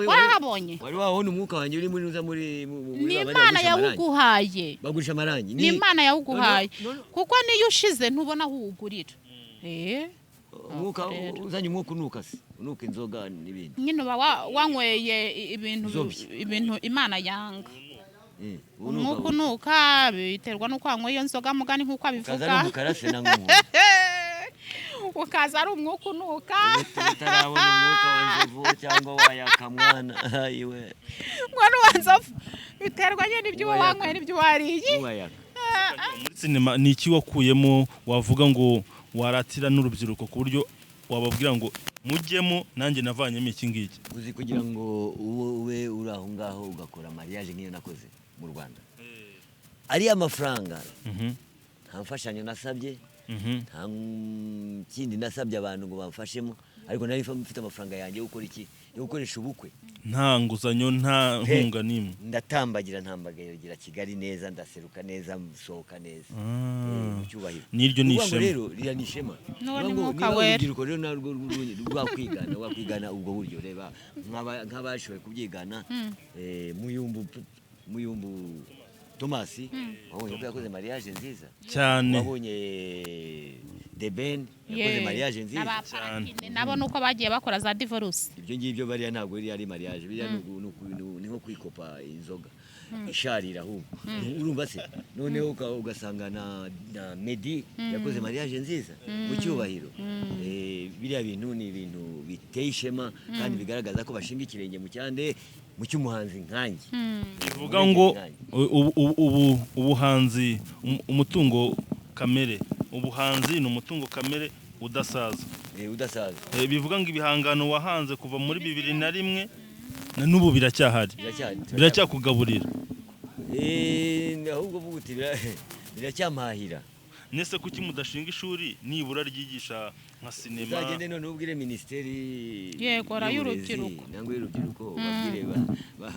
warahabonye wari wabona umwuka wanjye uri muri n'Imana yawuguhaye bagurisha amarangi n'Imana yawuguhaye kuko niyo ushize ntubona aho uwugurira umwuka uzanye umwuka unuka se unuka inzoga n'ibindi nyine uba wanyweye ibintu Imana yanga umwuka unuka biterwa n'uko wanyweye iyo nzoga mugani nk'uko abivuga ukaza ari umwuka unuka utarabona umwuka wa nzovu cyangwa wayaka mwana iwe mwana wa nzovu biterwa nyine ibyo wanyweye n'ibyo wariye wayaka muri sinema ni iki wakuyemo wavuga ngo waratira n'urubyiruko ku buryo wababwira ngo mujyemo nanjye navanyemo iki ngiki uzi kugira ngo ube uri aho ngaho ugakora mariage nk'iyo nakoze mu Rwanda ari amafaranga nta mfashanyo nasabye nta kindi nasabye abantu ngo bamfashemo ariko nari mfite amafaranga yanjye yo gukora iki yo gukoresha ubukwe nta nguzanyo nta nkunga n'imwe ndatambagira ntambagera Kigali neza ndaseruka neza musohoka neza cyubahiro niryo nishema rero rira nishema none mwuka wera rero narwo rwakwigana ubwo buryo reba nk'abashoboye kubyigana muyumbu Thomas wabonye ko yakoze mariage nziza cyane wabonye Deben yakoze mariage nziza cyane nabo nuko bagiye bakora za divorce ibyo ngibyo bariya ntabwo ari mariage biriya ni nko kwikopa inzoga isharira ahubwo urumva se noneho ugasanga na Medi yakoze mariage nziza mu cyubahiro biriya bintu ni ibintu biteye ishema kandi bigaragaza ko bashinga ikirenge mu cyande mu cy'umuhanzi nkanjye bivuga ngo ubuhanzi umutungo kamere ubuhanzi ni umutungo kamere udasaza bivuga ngo ibihangano wahanze kuva muri 2001 na n'ubu biracyahari biracyakugaburira ahubwo vuga uti biracyamahira nese kuki mudashinga ishuri nibura ryigisha nka sinema uzagende none ubwire ministeri Yego, y'urubyiruko. nangwe y'urubyiruko babwire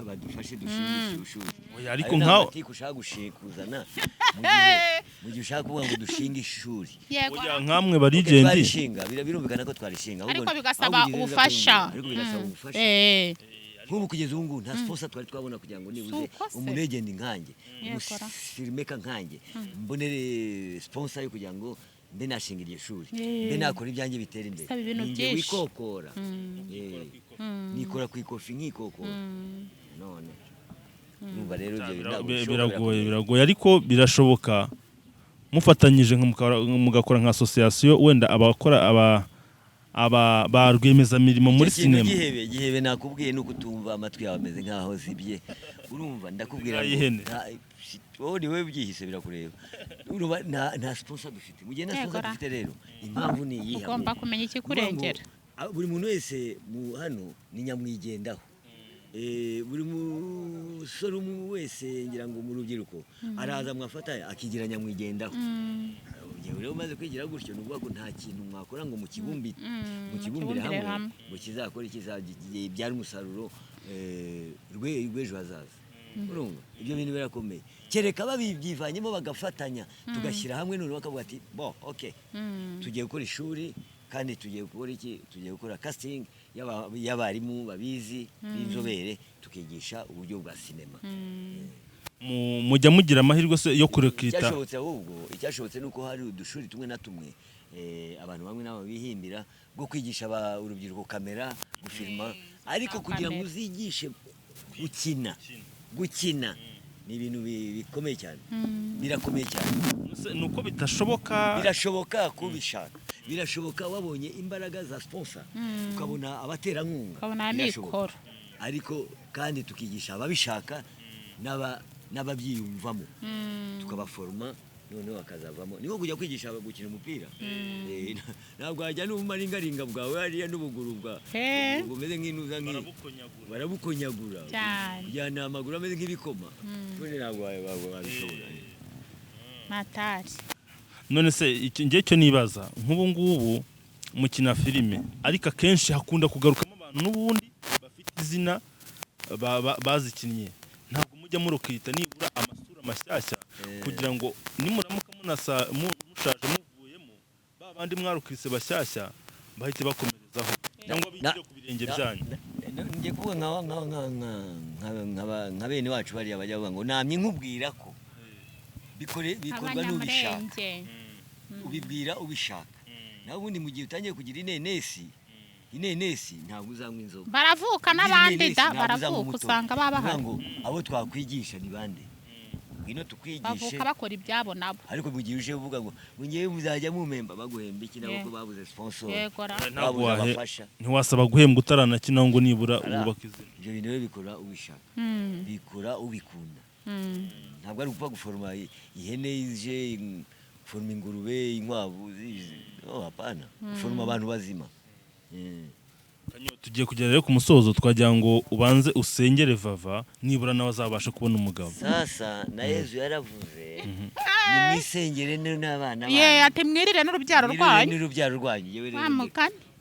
badufashe dushingishe ishuri ariko nkaho atiko ushaka gushikuzana mu gihe ushaka kuvuga ngo dushinge ishuri Yego. nkamwe barigendi twarishinga birumvikana ko twarishinga Ariko bigasaba ubufasha. ariko bigasaba ubufasha nk'ubu kugeza ubu ngubu nta sponsor twari twabona kugira ngo nibuze Suko se. umulegend nkanjye Yekora. filmmaker nkanjye mbonere sponsor yo kugira ngo mbe nashinga iryo shuri Eh. mbe nakora ibyanjye bitera imbere Bisaba ibintu Ninjye byinshi. wikokora nikora ku ikofi nkikokora none numva rero biragoye ariko birashoboka mufatanyije mugakora nka association wenda abakora ba rwiyemezamirimo muri sinema gihebe nakubwiye nuko utumva amatwi yawe ameze nkaho zibye urumva ndakubwira wowe niwe byihise birakureba urumva nta sponsor dufite mu gihe nta sponsor dufite rero impamvu ni iyihe ugomba kumenya ikikurengera buri muntu wese hano ni nyamwigendaho buri musore wese ngira ngo mu rubyiruko araza mwafata akigira nyamwigendaho rero umaze kwigira gutyo nuvuga ko nta kintu mwakora ngo mukibumbire hamwe ngo kizakora ikizabyara umusaruro rw'ejo hazaza urumva ibyo bintu birakomeye kereka babibyivanyemo bagafatanya tugashyira hamwe none bakavuga ati bo okay tugiye gukora ishuri kandi tugiye gukora iki tugiye gukora casting y'abarimu babizi b'inzobere tukigisha uburyo bwa sinema mujya mugira amahirwe se yo kurekita icyashobotse nuko hari udushuri tumwe na tumwe abantu bamwe nabo bihimbira bwo kwigisha urubyiruko kamera gufilma ariko kugira ngo uzigishe gukina ni ibintu bikomeye cyane birakomeye cyane nuko birashoboka kubishaka birashoboka wabonye imbaraga za sponsor ukabona abaterankunga ukabona amikoro ariko kandi tukigisha ababishaka n'ababyiyumvamo tukabaforma noneho bakazavamo niho kujya kwigisha gukina umupira ntabwo wajya n'ubumaringaringa bwawe hariya n'ubuguru bumeze nk'inuza barabukonyagura kujyana amaguru ameze nk'ibikoma none ntabwo wabishobora matari none se njye cyo nibaza nk'ubu ngubu mukina filime ariko akenshi hakunda kugarukamo abantu n'ubundi bafite izina bazikinnye ntabwo mujya murokita nibura amasura mashyashya kugira ngo nimuramuka mushaje muvuyemo ba bandi mwarukise bashyashya bahite bakomerezaho cyangwa bijye ku birenge byanyu njye kuba nka bene wacu bariya bajya bavuga ngo namye nkubwira ko bikorwa n'ubishaka ubibwira ubishaka naho ubundi mu gihe utangiye kugira inenesi ntabwo uzanywa inzoga baravuka n'abandi baravuka usanga bahari ngo abo twakwigisha ni bande ngwino tukwigishe bavuka bakora ibyabo nabo ariko mu gihe uje uvuga ngo ngewe muzajya mumemba baguhemba iki nabo ko babuze sponsor ntiwasaba guhembwa utaranakinaho ngo nibura wubaka izina ibyo bintu rero bikora ubishaka bikora ubikunda ntabwo ari upfa guforoma ihene ije foroma ingurube inkwavu hapana foroma abantu bazima tugiye kugera rero ku musozo twagira ngo ubanze usengere Vava nibura nawe azabasha kubona umugabo sasa na Yezu yaravuze ni mwisengere n'abana ati mwirire n'urubyaro rwanyu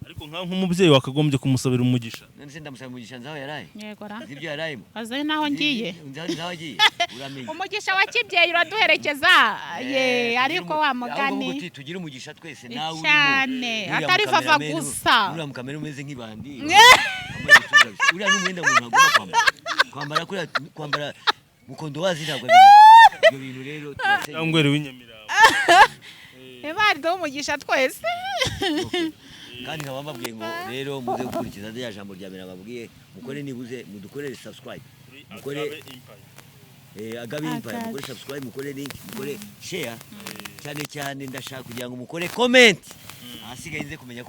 ariko nk'umubyeyi wakagombye kumusabira umugisha none se ndamusaba umugisha nzaho yaraye yegora ibyo yarayemo azaye naho ngiye nzaho agiye uramenye umugisha wa kibyeyi uraduherekeza ariko wa mugani tugire umugisha twese nawe urimo cyane atari Vava gusa uriya mukamera umeze nk'ibandi uriya n'umwenda umuntu agomba kwambara mukondo wazi ntabwo ibyo bintu rero cyangwa w'inyamirambo bari do umugisha twese kandi nkaba mbabwiye ngo rero muze gukurikiza rya jambo rya mbere babwiye mukore nibuze mudukorere subscribe mukore Agabe Empire mukore subscribe mukore link mukore share cyane ndashaka kugira ngo mukore comment ahasigaye nze kumenya ko